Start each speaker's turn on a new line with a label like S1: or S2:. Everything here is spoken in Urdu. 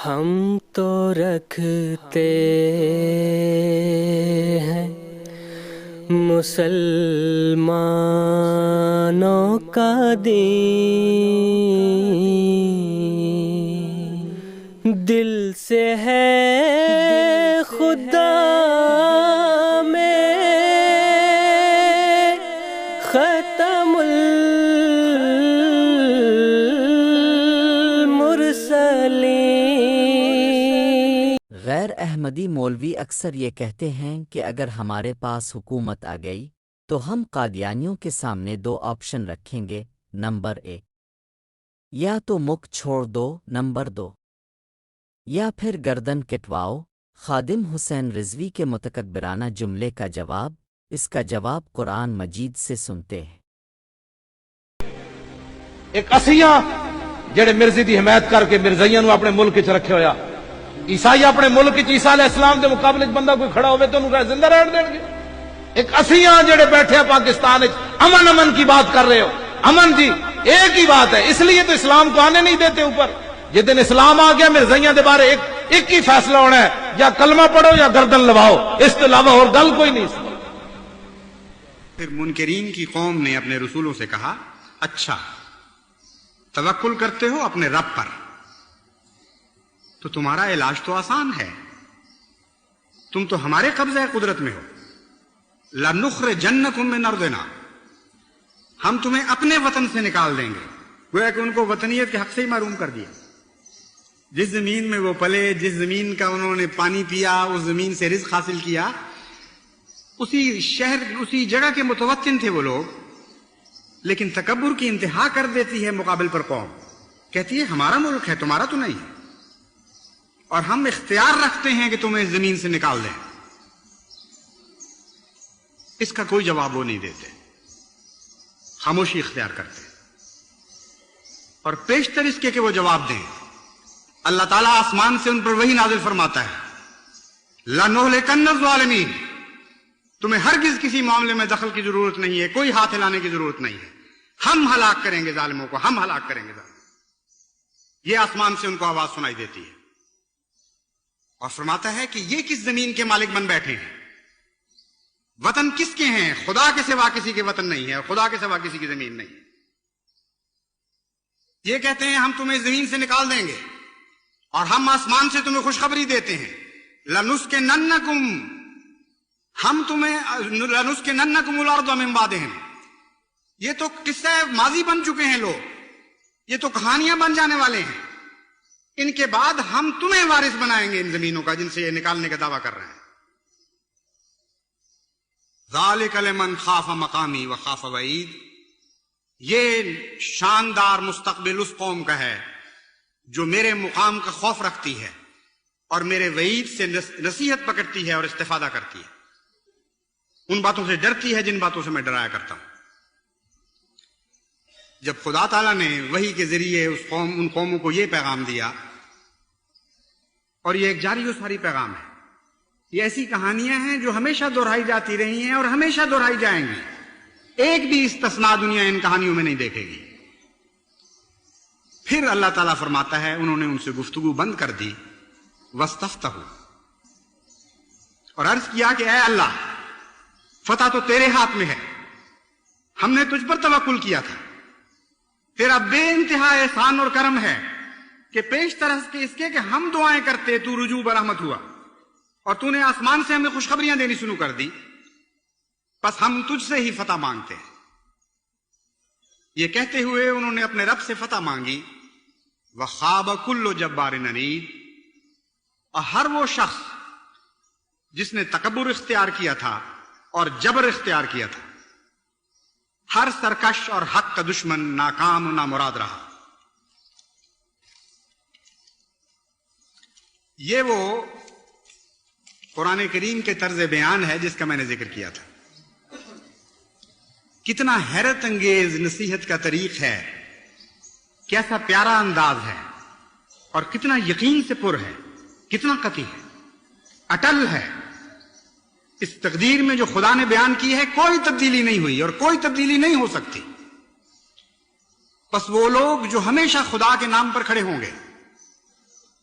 S1: ہم تو رکھتے ہیں مسلمانوں کا دین، دل سے ہے خدا میں ختم المرسلین۔
S2: غیر احمدی مولوی اکثر یہ کہتے ہیں کہ اگر ہمارے پاس حکومت آ گئی تو ہم قادیانیوں کے سامنے دو آپشن رکھیں گے، نمبر 1 یا تو مک چھوڑ دو، نمبر 2 یا پھر گردن کٹواؤ۔ خادم حسین رضوی کے متکبرانہ جملے کا جواب، اس کا جواب قرآن مجید سے سنتے ہیں۔
S3: ایک اسیاں جڑے مرزی دی حمایت کر کے مرزائیاں نو اپنے ملک وچ رکھے ہویا، عیسائی اپنے ملک وچ عیسیٰ علیہ السلام دے مقابلے بندہ کوئی کھڑا ہوئے تو انہوں زندہ رہن دیں گے؟ ایک اسیاں جڑے بیٹھے ہیں پاکستان وچ امن کی بات کر رہے ہو، امن جی ایک ہی بات ہے، اس لیے تو اسلام کو آنے نہیں دیتے اوپر۔ جس دن اسلام آ گیا مرزائیاں دے بارے ایک ہی فیصلہ ہونا ہے، یا کلمہ پڑھو یا گردن لواؤ، اس کے علاوہ اور گل کوئی نہیں۔
S4: پھر منکرین کی قوم نے اپنے رسولوں سے کہا، اچھا توکل کرتے ہو اپنے رب پر تو تمہارا علاج تو آسان ہے، تم تو ہمارے قبضہ قدرت میں ہو، لَنُخْرِجَنَّكُم مِّنْ أَرْضِنَا، ہم تمہیں اپنے وطن سے نکال دیں گے۔ گویا کہ ان کو وطنیت کے حق سے ہی محروم کر دیا۔ جس زمین میں وہ پلے، جس زمین کا انہوں نے پانی پیا، اس زمین سے رزق حاصل کیا، اسی شہر اسی جگہ کے متوطن تھے وہ لوگ، لیکن تکبر کی انتہا کر دیتی ہے مقابل پر قوم، کہتی ہے ہمارا ملک ہے تمہارا تو نہیں، اور ہم اختیار رکھتے ہیں کہ تمہیں اس زمین سے نکال دیں۔ اس کا کوئی جواب وہ نہیں دیتے، خاموشی اختیار کرتے ہیں، اور پیشتر اس کے کہ وہ جواب دیں، اللہ تعالیٰ آسمان سے ان پر وہی نازل فرماتا ہے، لَنُهْلِكَنَّ الظَّالِمِينَ، تمہیں ہرگز کسی معاملے میں دخل کی ضرورت نہیں ہے، کوئی ہاتھ ہلانے کی ضرورت نہیں ہے، ہم ہلاک کریں گے ظالموں کو، ہم ہلاک کریں گے ظالموں۔ یہ آسمان سے ان کو آواز سنائی دیتی ہے، اور فرماتا ہے کہ یہ کس زمین کے مالک بن بیٹھے ہیں، وطن کس کے ہیں؟ خدا کے سوا کسی کے وطن نہیں ہے، خدا کے سوا کسی کی زمین نہیں ہے۔ یہ کہتے ہیں ہم تمہیں زمین سے نکال دیں گے، اور ہم آسمان سے تمہیں خوشخبری دیتے ہیں، لَنُسْكِنَنَّكُمْ، ہم تمہیں لَنُسْكِنَنَّكُمُ الْأَرْضَ مِن بَعْدِهِمْ، یہ تو قصہ ماضی بن چکے ہیں لوگ، یہ تو کہانیاں بن جانے والے ہیں، ان کے بعد ہم تمہیں وارث بنائیں گے ان زمینوں کا جن سے یہ نکالنے کا دعویٰ کر رہے ہیں۔ ذَلِكَ لِمَنْ خَافَ مَقَامِي وَخَافَ وَعِيدِ، یہ شاندار مستقبل اس قوم کا ہے جو میرے مقام کا خوف رکھتی ہے اور میرے وعید سے نصیحت پکڑتی ہے اور استفادہ کرتی ہے، ان باتوں سے ڈرتی ہے جن باتوں سے میں ڈرایا کرتا ہوں۔ جب خدا تعالیٰ نے وحی کے ذریعے ان قوموں کو یہ پیغام دیا، اور یہ ایک جاری و ساری پیغام ہے، یہ ایسی کہانیاں ہیں جو ہمیشہ دہرائی جاتی رہی ہیں اور ہمیشہ دہرائی جائیں گی، ایک بھی استثناء دنیا ان کہانیوں میں نہیں دیکھے گی۔ پھر اللہ تعالیٰ فرماتا ہے انہوں نے ان سے گفتگو بند کر دی، وَاسْتَفْتَحُوا، اور عرض کیا کہ اے اللہ فتح تو تیرے ہاتھ میں ہے، ہم نے تجھ پر توکل کیا تھا، تیرا بے انتہا احسان اور کرم ہے کہ پیش طرح کے اس کے کہ ہم دعائیں کرتے تو رجوع برحمت ہوا، اور تو نے آسمان سے ہمیں خوشخبریاں دینی شروع کر دی، بس ہم تجھ سے ہی فتح مانگتے ہیں۔ یہ کہتے ہوئے انہوں نے اپنے رب سے فتح مانگی، وَخَابَ كُلُّ جَبَّارٍ عَنِيدٍ، اور ہر وہ شخص جس نے تکبر اختیار کیا تھا اور جبر اختیار کیا تھا، ہر سرکش اور حق کا دشمن ناکام و نامراد رہا۔ یہ وہ قرآن کریم کے طرز بیان ہے جس کا میں نے ذکر کیا تھا۔ کتنا حیرت انگیز نصیحت کا طریق ہے، کیسا پیارا انداز ہے، اور کتنا یقین سے پر ہے، کتنا قطعی ہے، اٹل ہے۔ اس تقدیر میں جو خدا نے بیان کی ہے کوئی تبدیلی نہیں ہوئی اور کوئی تبدیلی نہیں ہو سکتی۔ بس وہ لوگ جو ہمیشہ خدا کے نام پر کھڑے ہوں گے،